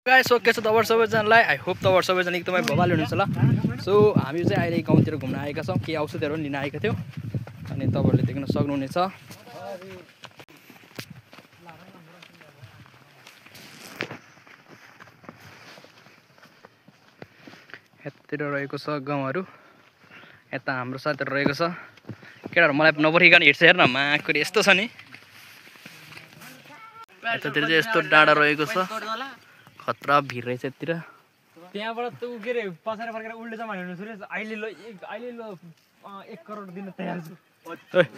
Guys so के छ तपाईहरु सबैजनालाई आई होप तपाईहरु सबैजना एकदमै भवाली हुनुहुन्छ ल। सो हामी चाहिँ अहिले गाउँतिर घुम्न आएका छौं, के औषधिहरु लिन आएका थियौ अनि तपाईहरुले देख्न सक्नुहुनेछ। यतातिर रहेको छ गाउँहरु, यता हाम्रो साथहरु रहेको छ। केटाहरु मलाई नबोलिकन हिड्छ हेर्न, माकुरी यस्तो छ नि। यतातिर चाहिँ यस्तो डाँडा रहेको छ, खतरा भिड रहेछ यतिर। त्यहाँबाट त उ के रे पछाडि फर्केर उल्टे जमाने हुनु सुरेश अहिले ल 1 करोड दिन तयार छु।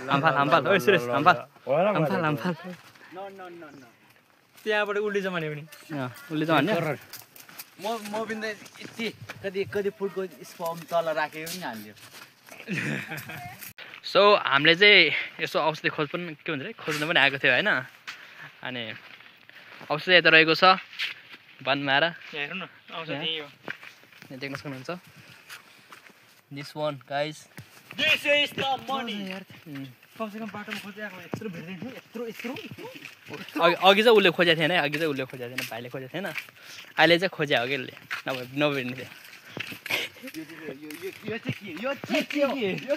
हाम्फाल ओइ सुरेश हाम्फाल त्यहाँबाट उल्टे जमाने पनि उल्टे जमाने म बिन्द यति कति फुटको स्पम तल राखेको पनि हाल्दियो। सो हामीले चाहिँ यसो औषधि खोज पनि के भन्छ खोज्न पनि आएको थियो हैन। अनि औषधि यता रहेको छ बनमारा, हेर्नु न औषधि यो यहाँ देख्न सक्नुहुन्छ। This one guys, this is the money यार। कमसे कम बाटोमा खोज्दै आएको यत्रो भिड्दै थियो यत्रो अघि चाहिँ उसले खोजेको थिएन, अघि चाहिँ उसले खोजेको थिएन, भाइले खोजेको थिएन। अहिले चाहिँ खोज्या हो कि उसले, नभेट्ने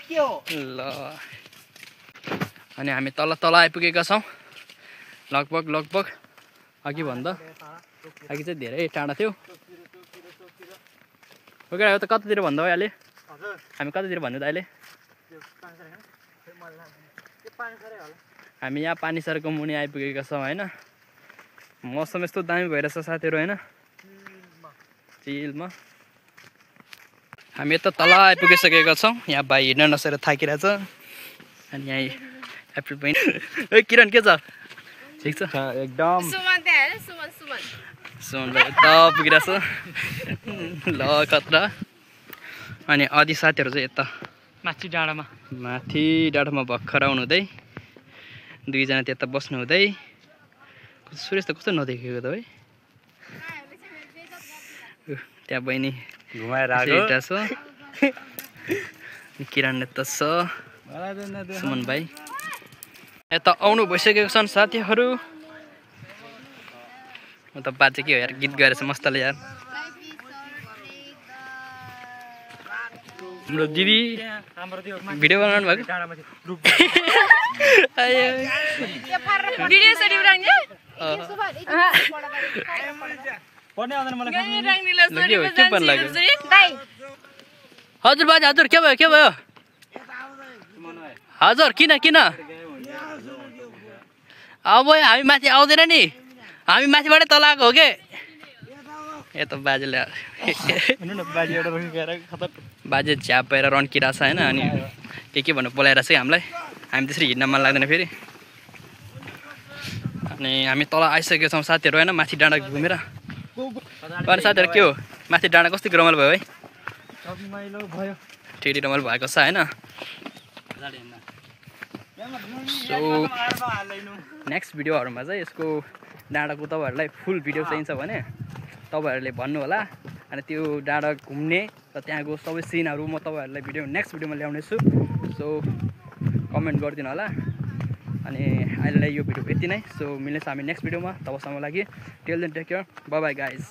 थियो। ल अनि हामी तल आइपुगेका छौँ। लगभग अघि भन्दा अघि चाहिँ धेरै टाढा थियो। ओके यो त कतातिर भन्दा भयो अहिले, हामी कतातिर भन्नु त अहिले? हामी यहाँ पानीसरको मुनि आइपुगेका छौँ होइन। मौसम यस्तो दामी भइरहेछ साथीहरू होइन, चिलमा। हामी यता तल आइपुगिसकेका छौँ। यहाँ भाइ हिँड्न नसकेर थाकिरहेछ। अनि यहाँ एप्रिल पनि ए किरण के छ? ठिक छ एकदम। सुमन भाइ यता पुगिरहेछ ल खतरा। अनि अधि साथीहरू चाहिँ यता माथि डाँडामा भर्खर आउनु हुँदै, दुईजना त्यता बस्नु हुँदै। सुरेश त कस्तो नदेखेको त है। त्यहाँ बहिनी घुमाएर छ, किरण यता छ, सुमन भाइ यता आउनु भइसकेको छन् साथीहरू। म त बाजे के हो यार, गीत गाएर छ मस्तले यार। हाम्रो दिदी भिडियो बनाउनु भएको हजुर बाजे हजुर के भयो हजुर किन अब हामी माथि आउँदैन नि, हामी माथिबाटै तल आएको हो के। ए त बाजेले बाजे झ्यापेर रन्किरहेछ होइन। अनि के भन्नु बोलाइरहेछ कि हामीलाई, हामी त्यसरी हिँड्न मन लाग्दैन फेरि। अनि हामी तल आइसकेका छौँ साथीहरू होइन, माथि डाँडा घुमेर। अनि साथीहरू के हो माथि डाँडा कस्तो रमाइलो भयो है? ठिकै रमाइलो भएको छ होइन। सो नेक्स्ट भिडियोहरूमा चाहिँ यसको डाँडाको तपाईँहरूलाई फुल भिडियो चाहिन्छ भने तपाईँहरूले भन्नु होला। अनि त्यो डाँडा घुम्ने र त्यहाँको सबै सिनहरू म तपाईँहरूलाई नेक्स्ट भिडियोमा ल्याउनेछु। सो कमेन्ट गरिदिनु होला। अनि अहिलेलाई यो भिडियो यति नै। सो मिल्नेछ हामी नेक्स्ट भिडियोमा, तबसम्म लागि till then take care, bye bye guys.